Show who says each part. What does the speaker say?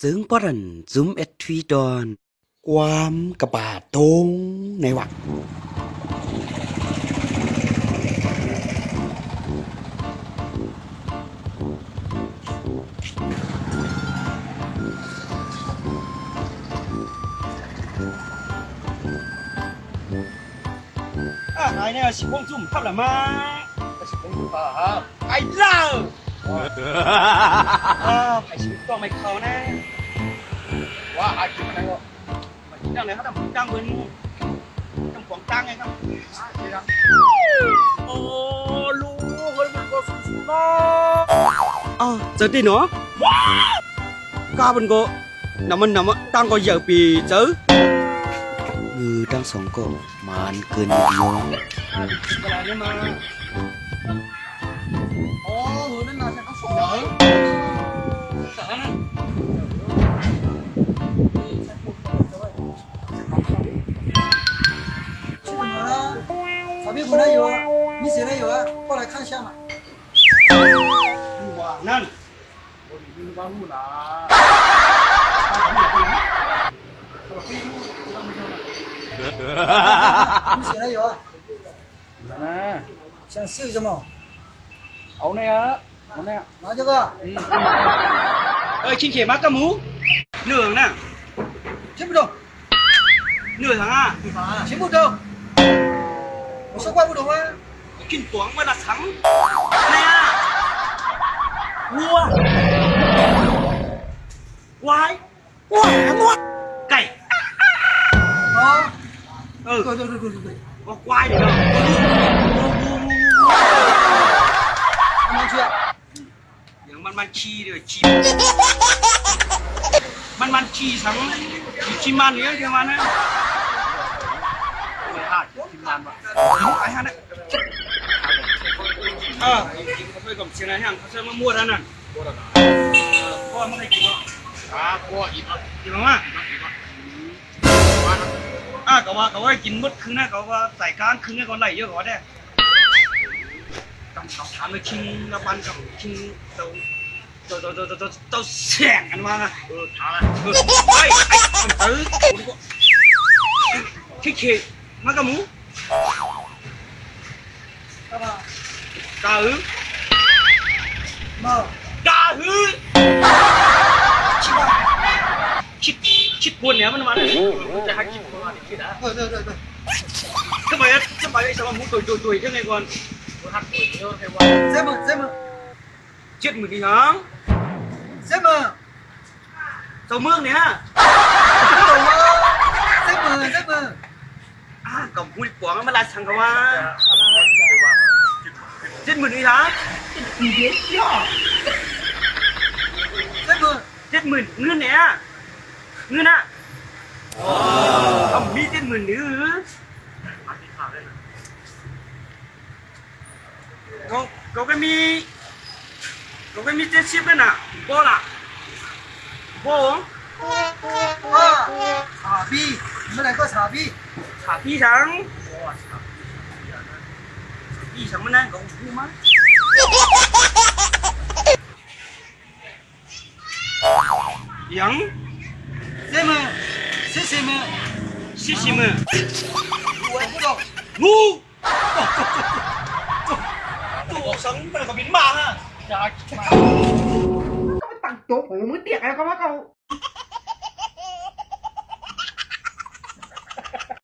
Speaker 1: ซึ่งปรันซุมเอ็ดทวีดอนความกระบาดตรงในวัก
Speaker 2: ไอ้เนี่ยสิบวงจุ่มทับละมา
Speaker 3: 是公主吧？
Speaker 2: ไอ้เล่าไอ้ชีวิตก็ไม่เขานะ
Speaker 3: 哇，还挺那个，
Speaker 2: มันดังเลยเขาทำดังเหมือนทำของตังไงครับ
Speaker 3: 这样。
Speaker 2: โอ้ลูกเฮ้ยมันก็สุดๆเนาะเจอที่เนาะกาเป็นก็นำมันตั้งก็เยอะปีเจอ
Speaker 1: มือทั้งสองก็มานเกินอยู่
Speaker 2: เวลานี้มาอ๋อนั่นน่ะฉันต้องส่งเหรอแต่นั่น
Speaker 4: 去哪儿了？草坪回来有啊？你谁来有啊？过来看一下嘛。
Speaker 2: ว่านั่น
Speaker 3: 我已经帮路了。
Speaker 4: 你谁来有啊？
Speaker 3: 嗯，
Speaker 4: 想试什么？
Speaker 3: 好那个，好那个。
Speaker 4: 拿这个。
Speaker 2: ชิ้นเขียมากระหมูเหนื่อยน่ะ
Speaker 4: 听不懂，
Speaker 2: เหนื่อยทั้งอ่ะ
Speaker 4: 听不懂。我说怪不懂啊。
Speaker 2: กินตัวเวลาทั้งเนี่ยวัวควายไก่
Speaker 4: 啊，
Speaker 2: เออ
Speaker 4: 对对对对对对，
Speaker 2: ว่าควายเนาะ
Speaker 4: 慢慢去啊。
Speaker 2: อย่างมันขี้เลยขี้มันขี้ทั้งขี้มันเนี่ยเดี๋ยวมันนะ
Speaker 3: 对啊，挺难吧？
Speaker 2: ไอ้ฮะนะกินกาแฟกับเชียงรายห่างเขาจะมามั่วแล้วนั่น
Speaker 3: 多少呢？
Speaker 2: พ่อไม่ได้กินหรอก
Speaker 3: 啊，过一个，
Speaker 2: กินมาก็ว่ากินมดคืนนะก็ว่าใส่การคืนนะก็ไหลเยอะกว่าได้ต้องทำเลยชิงละบันกับชิงเต้าแสงกันมา
Speaker 3: 他了。
Speaker 2: ไอ้ขี้มากระหมู
Speaker 4: 干嘛？
Speaker 2: กาหือ
Speaker 4: 妈，
Speaker 2: กาหือชิดบนเนี่ยมันมาเลย
Speaker 3: 这还挺多啊，你记得？
Speaker 4: 对对对对，
Speaker 2: ทำไมไอ้สมองหมูตุยยังไงก่อน
Speaker 3: 我还贵了，这我。
Speaker 4: 这么
Speaker 2: 70,000ดีหาง
Speaker 4: 这么
Speaker 2: เจ้าเมืองเนี่ย
Speaker 4: 不懂啊？这么。
Speaker 2: กับหุ่นปวงมันลาชังกันว่า70,000ดีหาง
Speaker 4: 你别笑。这么
Speaker 2: 70,000เงินเนี่ยเงินอ่ะเอามี70,000หรือก็ไม่มี70เลยน่ะโบล่ะโบ
Speaker 4: 啊，傻逼，你们两个傻逼。
Speaker 2: ขาพี่ฉังพี่ฉังมันนั่นของกูมั้งยัง
Speaker 4: 这么，谢谢们，
Speaker 2: ชิชิมือ
Speaker 4: 我不懂。
Speaker 2: งูตัวสังเป็นกับบินมาฮะ
Speaker 3: 加。
Speaker 5: ตั้งโจ๊กผมมือเตียกอะไรก็ว่าเขา